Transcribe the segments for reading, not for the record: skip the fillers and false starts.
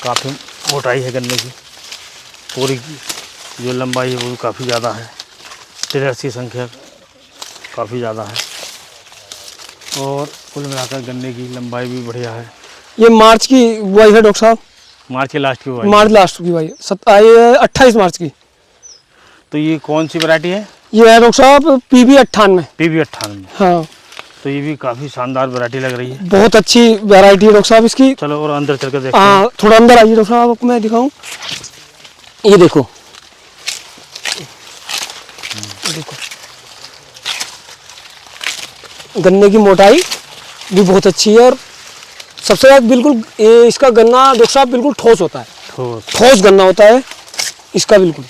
काफ़ी मोटाई है गन्ने की, पूरी जो लंबाई है वो काफ़ी ज़्यादा है, टिलर्स की संख्या काफ़ी ज़्यादा है और कुल मिलाकर गन्ने की लंबाई भी बढ़िया है। ये मार्च की बुआई है डॉक्टर साहब, मार्च के लास्ट की बुआई, मार्च लास्ट की बुआई 28 मार्च की। तो ये कौन सी वैरायटी है? ये है डॉक्टर साहब PB 98। PB 98। हाँ, तो ये भी काफ़ी शानदार वैरायटी लग रही है, बहुत अच्छी वैरायटी है डॉक्टर साहब इसकी। चलो और अंदर चल कर देखते हैं। हाँ, थोड़ा अंदर आइए डॉक्टर साहब, आपको मैं दिखाऊं। ये देखो, देखो गन्ने की मोटाई भी बहुत अच्छी है और सबसे ज़्यादा बिल्कुल ये इसका गन्ना डॉक्टर साहब बिल्कुल ठोस होता है, ठोस गन्ना होता है इसका बिल्कुल।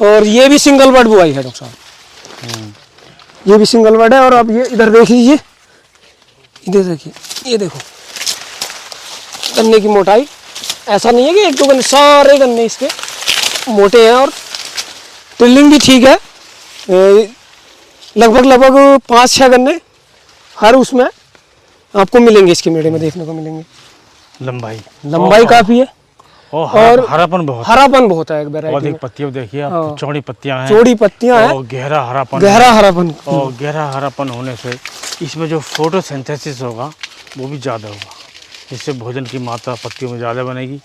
और ये भी सिंगल बर्ड बुआई है डॉक्टर साहब, ये भी सिंगल बर्ड है। और अब ये इधर देख लीजिए, इधर देखिए, ये देखो गन्ने की मोटाई, ऐसा नहीं है कि एक दो गन्ने, सारे गन्ने इसके मोटे हैं और टिल्लिंग भी ठीक है। लगभग 5-6 गन्ने हर उसमें आपको मिलेंगे, इसके मेड़े में देखने को मिलेंगे। लंबाई काफ़ी है और हरापन बहुत है और एक पत्तियां देखिए आप, चौड़ी पत्तियां हैं, चौड़ी पत्तियां हैं, गहरा हरापन और गहरा हरापन होने से इसमें जो फोटोसिंथेसिस होगा वो भी ज़्यादा होगा, जिससे भोजन की मात्रा पत्तियों में ज़्यादा बनेगी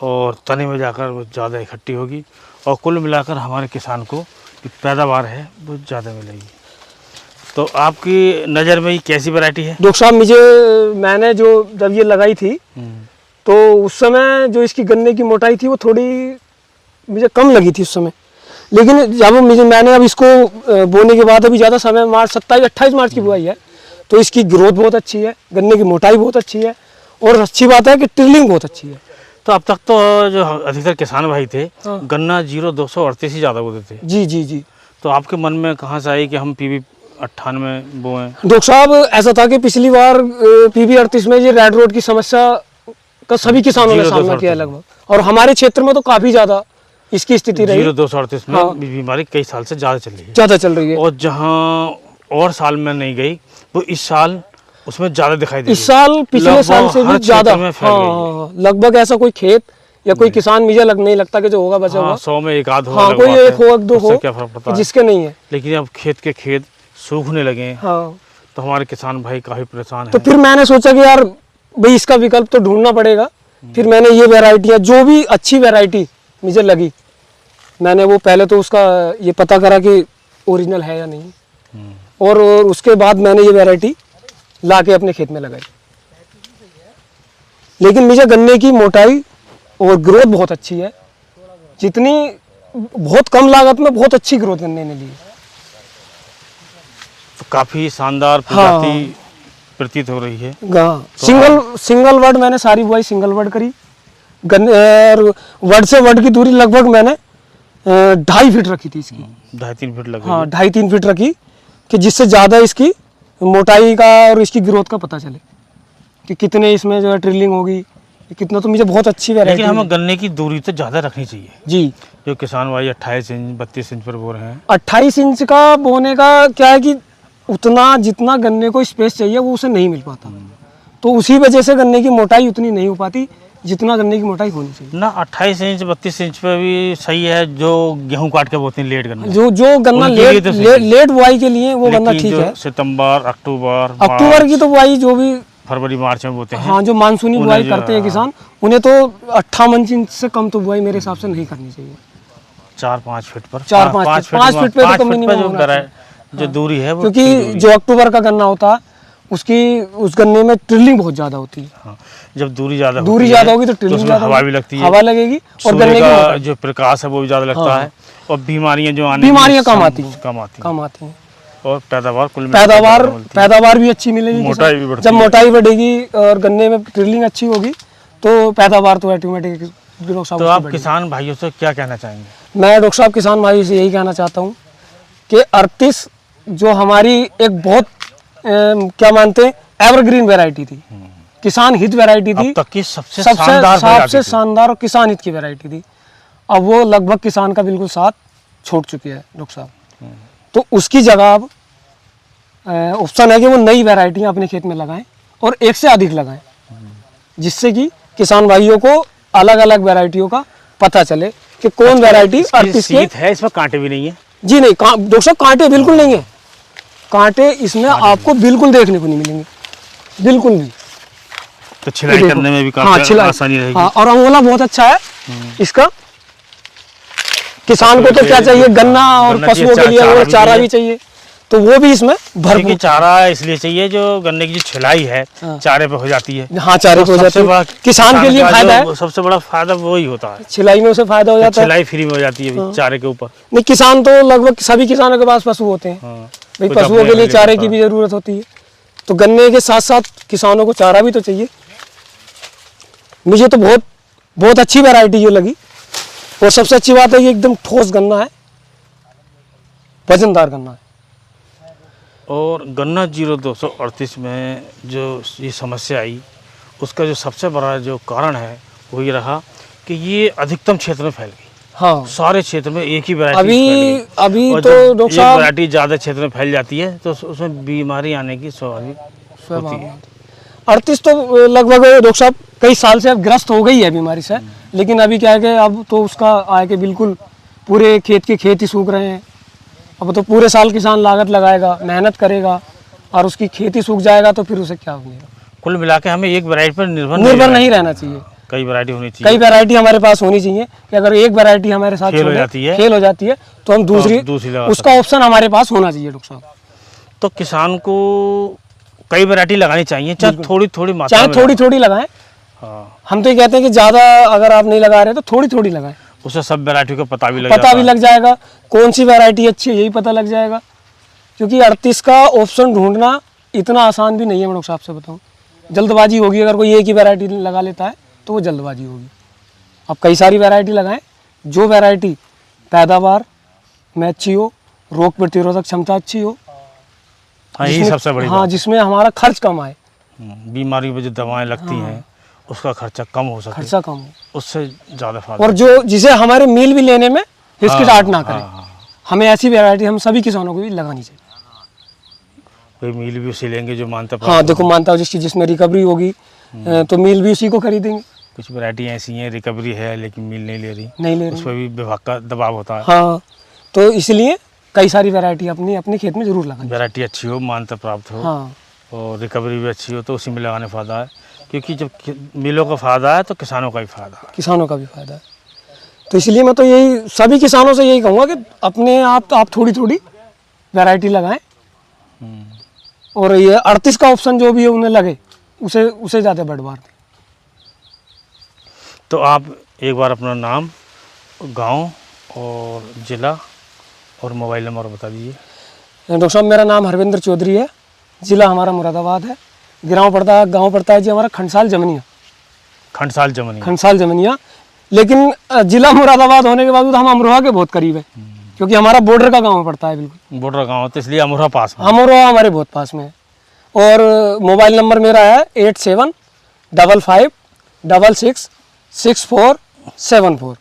और तने में जाकर वो ज़्यादा इकट्ठी होगी और कुल मिलाकर हमारे किसान को जो पैदावार है वो ज़्यादा मिलेगी। तो आपकी नज़र में ये कैसी वैरायटी है डॉक्टर साहब? मैंने जो जब ये लगाई थी तो उस समय जो इसकी गन्ने की मोटाई थी वो थोड़ी मुझे कम लगी थी उस समय, लेकिन जब मैंने अब इसको बोने के बाद अभी ज़्यादा समय, मार्च 27-28 मार्च की बुआई है, तो इसकी ग्रोथ बहुत अच्छी है, गन्ने की मोटाई बहुत अच्छी है और अच्छी बात है कि टिल्लिंग बहुत अच्छी है। तो अब तक तो जो अधिकतर किसान भाई थे गन्ना 0-238 ही ज़्यादा बोते थे। जी। तो आपके मन में कहाँ से आई कि हम PB 98 बोएं? डॉक्टर साहब ऐसा था कि पिछली बार PB 38 में ये रेड रोड की समस्या का सभी किसानों ने सामना किया लगभग, और हमारे क्षेत्र में तो काफी ज्यादा इसकी स्थिति रही। 0-238 में बीमारी कई साल से ज़्यादा चल रही है, और जहाँ और साल में नहीं गई वो इस साल उसमें ज़्यादा दिखाई दे रही है। इस साल पिछले साल से भी ज़्यादा, लगभग ऐसा कोई खेत या कोई किसान मुझे नहीं लगता कि जो होगा बचा हुआ 100 में एक आध हो, कोई एक हो एक दो हो क्या फर्क पड़ता है, जिसके नहीं है। लेकिन अब खेत सूखने लगे तो हमारे किसान भाई काफ़ी परेशान हैं। तो फिर मैंने सोचा कि यार भाई इसका विकल्प तो ढूंढना पड़ेगा। फिर मैंने ये वैरायटियाँ, जो भी अच्छी वैरायटी मुझे लगी, मैंने वो पहले तो उसका ये पता करा कि ओरिजिनल है या नहीं, और उसके बाद मैंने ये वैरायटी ला के अपने खेत में लगाई। लेकिन मुझे गन्ने की मोटाई और ग्रोथ बहुत अच्छी है, जितनी बहुत कम लागत में बहुत अच्छी ग्रोथ गन्ने ने ली। तो काफ़ी शानदार प्रजाति प्रतीत हो रही है। तो सिंगल वर्ड मैंने सारी बुआई सिंगल वर्ड करी। गन्ने वर्ड से वर्ड की दूरी लगभग मैंने 2.5 फीट रखी थी इसकी, 2.5-3 फीट लगी। 2.5-3 फीट रखी कि जिससे ज़्यादा इसकी मोटाई का और इसकी ग्रोथ का पता चले कि कितने इसमें जो है ट्रिलिंग होगी, कितना। तो मुझे बहुत अच्छी वैरायटी। लेकिन हमें गन्ने की दूरी तो ज़्यादा रखनी चाहिए जी। जो किसान भाई 28 इंच 32 इंच पर बो रहे हैं, 28 इंच का बोने का क्या है कि उतना जितना गन्ने को स्पेस चाहिए वो उसे नहीं मिल पाता, तो उसी वजह से गन्ने की मोटाई उतनी नहीं हो पाती जितना गन्ने की मोटाई होनी चाहिए ना। 28 इंच 32 इंच पे भी सही है जो गेहूं काट के बोते हैं लेट गन्ना, जो गन्ना लेट बुआई के लिए वो गन्ना ठीक है। सितंबर अक्टूबर की तो बुआई जो भी फरवरी मार्च में बोते हैं, हाँ, जो मानसूनी बुआई करते हैं किसान, उन्हें तो 58 इंच से कम तो बुआई मेरे हिसाब से नहीं करनी चाहिए। 4-5 फीट पर 5 फीट पे तो मिनिमम जो दूरी है, क्योंकि जो अक्टूबर का गन्ना होता है उस गन्ने में ट्रिलिंग बहुत ज्यादा होती है। हाँ, जब दूरी ज्यादा होगी तो ट्रिलिंग ज्यादा, हवा भी लगती है, हवा लगेगी और गन्ने का जो प्रकाश है वो भी ज्यादा लगता है और बीमारियां कम आती हैं और पैदावार भी अच्छी मिलेगी, जब मोटाई बढ़ेगी और गन्ने में ट्रिलिंग अच्छी होगी तो पैदावार तो ऑटोमेटिक। तो आप किसान भाइयों से क्या कहना चाहेंगे? मैं डॉक्टर साहब किसान भाइयों से यही कहना चाहता हूँ कि 38 जो हमारी एक बहुत क्या मानते हैं एवरग्रीन वैरायटी थी, किसान हित वैरायटी थी, अब तक की सबसे शानदार और किसान हित की वैरायटी थी। अब वो लगभग किसान का बिल्कुल साथ छोड़ चुकी है डॉक्टर साहब। तो उसकी जगह अब ऑप्शन है कि वो नई वैरायटियाँ अपने खेत में लगाएं और एक से अधिक लगाएं, जिससे कि किसान भाइयों को अलग अलग वैरायटियों का पता चले कि कौन वैरायटी 38 के। सीध है, इसमें कांटे भी नहीं है। जी नहीं, डॉक्टर साहब कांटे बिल्कुल नहीं है, कांटे इसमें आपको बिल्कुल देखने को नहीं मिलेंगे, बिल्कुल भी। तो छिलाई करने में भी काफी आसानी रहेगी। हाँ, और अंगोला बहुत अच्छा है इसका। किसान को तो क्या चाहिए, गन्ना और पशुओं के लिए और चारा भी चाहिए, तो वो भी इसमें भरपूर। चारा इसलिए चाहिए जो गन्ने की जो छिलाई है चारे पे हो जाती है। हाँ, चारे पे हो जाती है, किसान के लिए फायदा है। सबसे बड़ा फायदा वही होता है, छिलाई में उसे फायदा हो जाता है, छिलाई फ्री में हो जाती है चारे के ऊपर। नहीं, किसान तो लगभग सभी किसानों के पास पशु होते हैं, भाई पशुओं के लिए चारे की भी जरूरत होती है, तो गन्ने के साथ साथ किसानों को चारा भी तो चाहिए। मुझे तो बहुत बहुत अच्छी वैरायटी ये लगी, और सबसे अच्छी बात है कि एकदम ठोस गन्ना है, वजनदार गन्ना है। और गन्ना 0238 में जो ये समस्या आई, उसका जो सबसे बड़ा जो कारण है वो ये रहा कि ये अधिकतम क्षेत्र में फैल गई। हाँ, सारे क्षेत्र में एक ही वैरायटी अभी तो डॉक्टर साहब वैरायटी ज़्यादा क्षेत्र में फैल जाती है तो उसमें बीमारी आने की स्वाभाविक होती है। 38 तो लगभग डॉक्टर साहब कई साल से अब ग्रस्त हो गई है बीमारी से, लेकिन अभी क्या है कि अब तो उसका आए के बिल्कुल पूरे खेत के खेत ही सूख रहे हैं। अब तो पूरे साल किसान लागत लगाएगा, मेहनत करेगा, और उसकी खेती सूख जाएगा तो फिर उसे क्या होगा। कुल मिला के हमें एक वैरायटी पर निर्भर नहीं रहना चाहिए, कई वैरायटी होनी चाहिए। कई वैरायटी हमारे पास होनी चाहिए कि अगर एक वैरायटी हमारे साथ फेल हो जाती है तो हम दूसरी उसका ऑप्शन हमारे पास होना चाहिए डॉक्टर साहब। तो किसान को कई वैरायटी लगानी चाहिए, चाहे थोड़ी थोड़ी मात्रा में, चाहे थोड़ी थोड़ी लगाएं। हाँ, हम तो ये कहते हैं कि ज़्यादा अगर आप नहीं लगा रहे तो थोड़ी थोड़ी लगाएं, उससे सब वैरायटी को पता भी लग जाएगा कौन सी वैरायटी अच्छी है, यही पता लग जाएगा। क्योंकि 38 का ऑप्शन ढूंढना इतना आसान भी नहीं है। मैं डॉक्टर साहब से बताऊँ, जल्दबाजी होगी, अगर कोई एक ही वैरायटी लगा लेता है तो वो जल्दबाजी होगी। आप कई सारी वैरायटी लगाएं, जो वैरायटी पैदावार में अच्छी हो, रोग प्रतिरोधक क्षमता अच्छी हो, हाँ, यही सबसे बड़ी हाँ, जिसमें हमारा खर्च कम आए, बीमारी में जो दवाएं लगती हैं उसका खर्चा कम हो सके, उससे ज़्यादा फायदा। और जो जिसे हमारे मील भी लेने में हिचकिचाहट ना करे, हमें ऐसी वैरायटी हम सभी किसानों को भी लगानी चाहिए। कोई मील भी उसे लेंगे जो मानता, हाँ देखो, मानता हो जिसमें रिकवरी होगी तो मील भी उसी को खरीदेंगे। कुछ वैरायटी ऐसी हैं रिकवरी है लेकिन मील नहीं ले रही, उस पर भी विभाग का दबाव होता है। हाँ, तो इसलिए कई सारी वैरायटी अपने खेत में जरूर लगानी। वैरायटी अच्छी हो, मान्यता प्राप्त हो, हाँ, और रिकवरी भी अच्छी हो तो उसी में लगाने फ़ायदा है। क्योंकि जब मिलों का फ़ायदा है तो किसानों का भी फ़ायदा है, किसानों का भी फ़ायदा है। तो इसलिए मैं तो यही सभी किसानों से यही कहूँगा कि अपने आप थोड़ी थोड़ी वैरायटी लगाएं, और ये 38 का ऑप्शन जो भी है उन्हें लगे उसे ज़्यादा बढ़वा दें। तो आप एक बार अपना नाम, गांव और ज़िला और मोबाइल नंबर बता दीजिए। डॉक्टर साहब, मेरा नाम हरविंदर चौधरी है, ज़िला हमारा मुरादाबाद है, गांव पड़ता है जी हमारा खंडसाल जमनिया। लेकिन ज़िला मुरादाबाद होने के बावजूद हम अमरोहा के बहुत करीब है, क्योंकि हमारा बॉर्डर का गांव पड़ता है, बिल्कुल बॉर्डर गांव, तो इसलिए अमरोहा पास में। अमरोहा हमारे बहुत पास में है। और मोबाइल नंबर मेरा है 8755566474।